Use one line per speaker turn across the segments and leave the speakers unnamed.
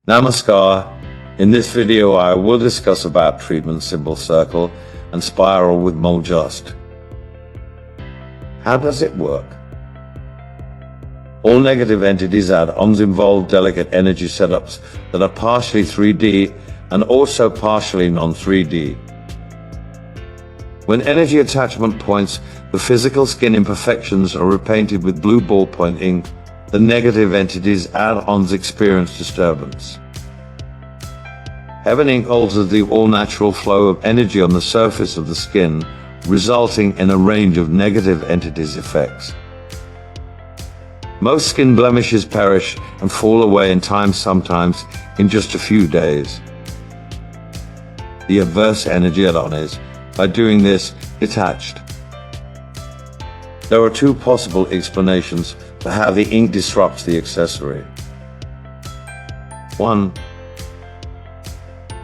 Namaskar. In this video I will discuss about treatment symbol circle and spiral with Moldjust. How does it work? All negative entities add-ons involve delicate energy setups that are partially 3D and also partially non-3D. When energy attachment points, the physical skin imperfections are repainted with blue ballpoint ink, the negative entities add-ons experience disturbance. Heaven ink alters the all-natural flow of energy on the surface of the skin, resulting in a range of negative entities effects. Most skin blemishes perish and fall away in time, sometimes in just a few days. The adverse energy add-on is, by doing this, detached. There are two possible explanations for how the ink disrupts the accessory. 1.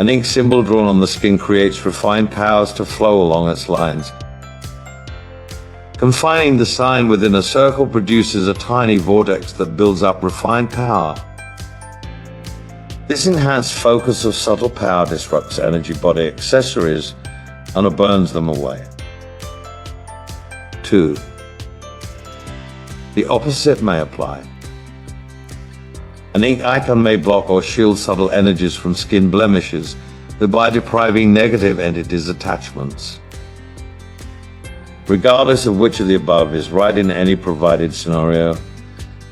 An ink symbol drawn on the skin creates refined powers to flow along its lines. Confining the sign within a circle produces a tiny vortex that builds up refined power. This enhanced focus of subtle power disrupts energy body accessories and burns them away. 2. The opposite may apply. An ink icon may block or shield subtle energies from skin blemishes, thereby depriving negative entities attachments. Regardless of which of the above is right in any provided scenario,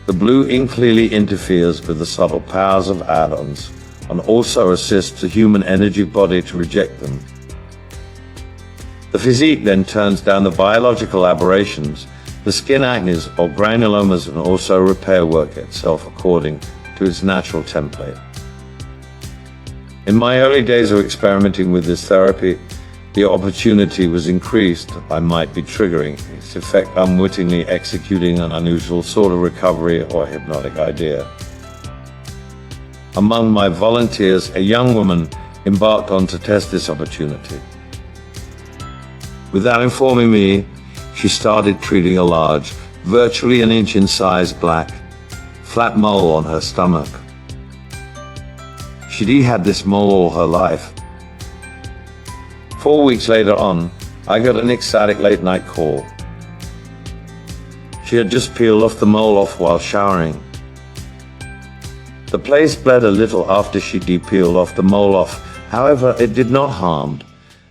the blue ink clearly interferes with the subtle powers of add-ons and also assists the human energy body to reject them. The physique then turns down the biological aberrations, the skin acne or granulomas, and also repair work itself according to its natural template. In my early days of experimenting with this therapy, the opportunity was increased. I might be triggering its effect unwittingly, executing an unusual sort of recovery or hypnotic idea. Among my volunteers, a young woman embarked on to test this opportunity. Without informing me, she started treating a large, virtually an inch in size black, flat mole on her stomach. She'd had this mole all her life. 4 weeks later on, I got an ecstatic late night call. She had just peeled off the mole off while showering. The place bled a little after she peeled off the mole off, however it did not harm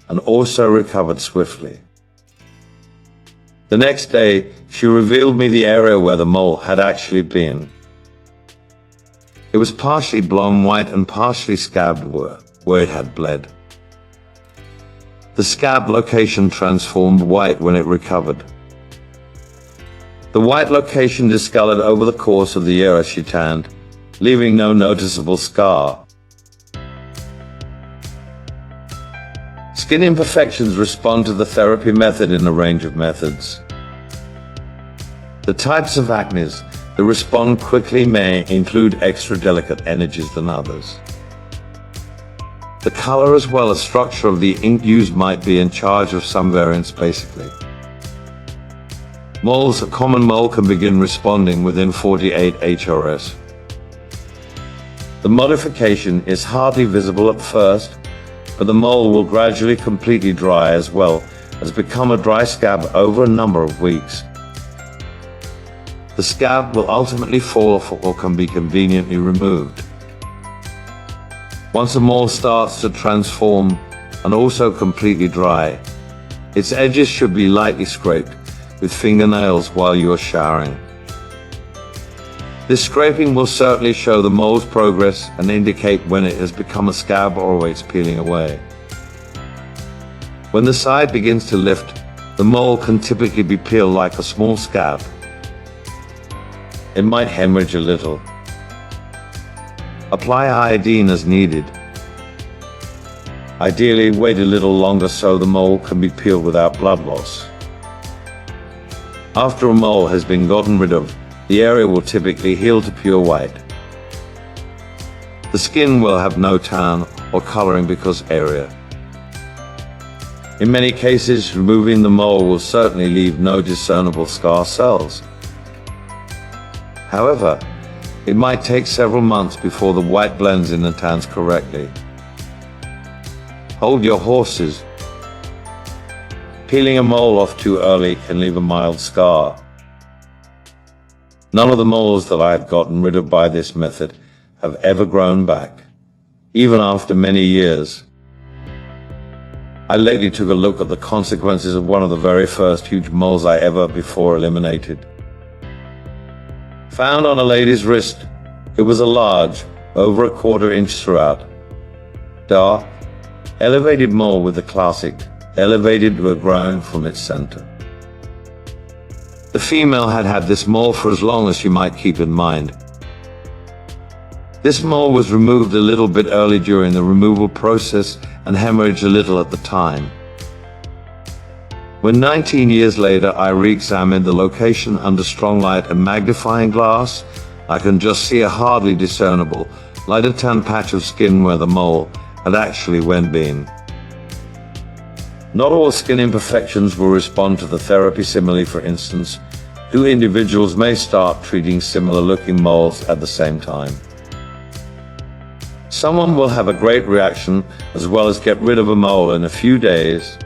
and also recovered swiftly. The next day, she revealed me the area where the mole had actually been. It was partially blown white and partially scabbed where it had bled. The scab location transformed white when it recovered. The white location discolored over the course of the year as she tanned, leaving no noticeable scar. Skin imperfections respond to the therapy method in a range of methods. The types of acne that respond quickly may include extra delicate energies than others. The color as well as structure of the ink used might be in charge of some variants basically. Moles, a common mole can begin responding within 48 HRS. The modification is hardly visible at first, but the mole will gradually completely dry as well as become a dry scab over a number of weeks. The scab will ultimately fall off or can be conveniently removed. Once a mole starts to transform and also completely dry, its edges should be lightly scraped with fingernails while you are showering. This scraping will certainly show the mole's progress and indicate when it has become a scab or it's peeling away. When the side begins to lift, the mole can typically be peeled like a small scab. It might hemorrhage a little. Apply iodine as needed. Ideally, wait a little longer so the mole can be peeled without blood loss. After a mole has been gotten rid of, the area will typically heal to pure white. The skin will have no tan or coloring because area. In many cases, removing the mole will certainly leave no discernible scar cells. However, It might take several months before the white blends in and tans correctly. Hold your horses. Peeling a mole off too early can leave a mild scar. None of the moles that I have gotten rid of by this method have ever grown back, even after many years. I lately took a look at the consequences of one of the very first huge moles I ever before eliminated. Found on a lady's wrist, it was a large, over a quarter-inch throughout, dark, elevated mole with the classic, elevated to a grown from its center. The female had had this mole for as long as she might keep in mind. This mole was removed a little bit early during the removal process and hemorrhaged a little at the time. When 19 years later I re-examined the location under strong light and magnifying glass, I can just see a hardly discernible, lighter tan patch of skin where the mole had actually once been. Not all skin imperfections will respond to the therapy. Similarly, for instance, two individuals may start treating similar-looking moles at the same time. Someone will have a great reaction as well as get rid of a mole in a few days,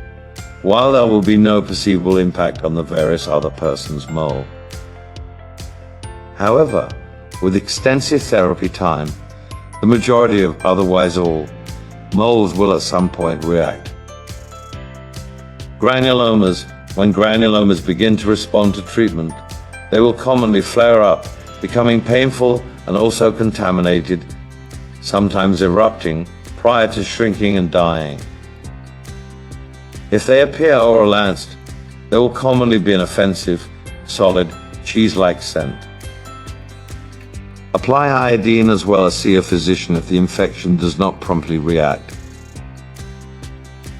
while there will be no perceivable impact on the various other person's mole. However, with extensive therapy time, the majority of otherwise all moles will at some point react. Granulomas. When granulomas begin to respond to treatment, they will commonly flare up, becoming painful and also contaminated, sometimes erupting, prior to shrinking and dying. If they appear or are lanced, there will commonly be an offensive, solid, cheese-like scent. Apply iodine as well as see a physician if the infection does not promptly react.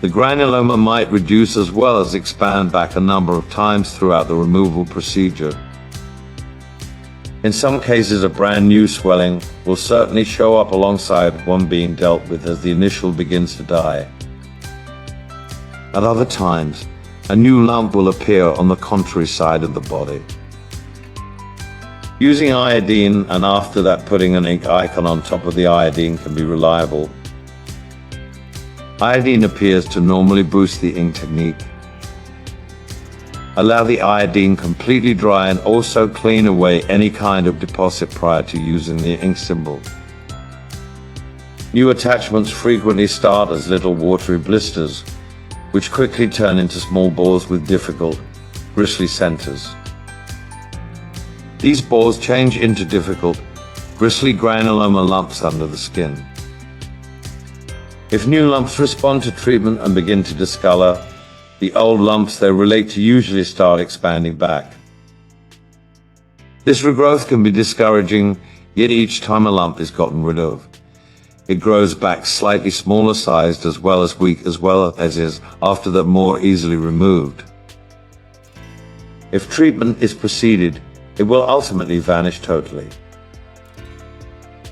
The granuloma might reduce as well as expand back a number of times throughout the removal procedure. In some cases, a brand new swelling will certainly show up alongside one being dealt with as the initial begins to die. At other times, a new lump will appear on the contrary side of the body. Using iodine and after that putting an ink icon on top of the iodine can be reliable. Iodine appears to normally boost the ink technique. Allow the iodine completely dry and also clean away any kind of deposit prior to using the ink symbol. New attachments frequently start as little watery blisters, which quickly turn into small balls with difficult, gristly centers. These balls change into difficult, gristly granuloma lumps under the skin. If new lumps respond to treatment and begin to discolor, the old lumps they relate to usually start expanding back. This regrowth can be discouraging, yet each time a lump is gotten rid of, it grows back slightly smaller sized as well as weak as well as is after that more easily removed. If treatment is proceeded, it will ultimately vanish totally.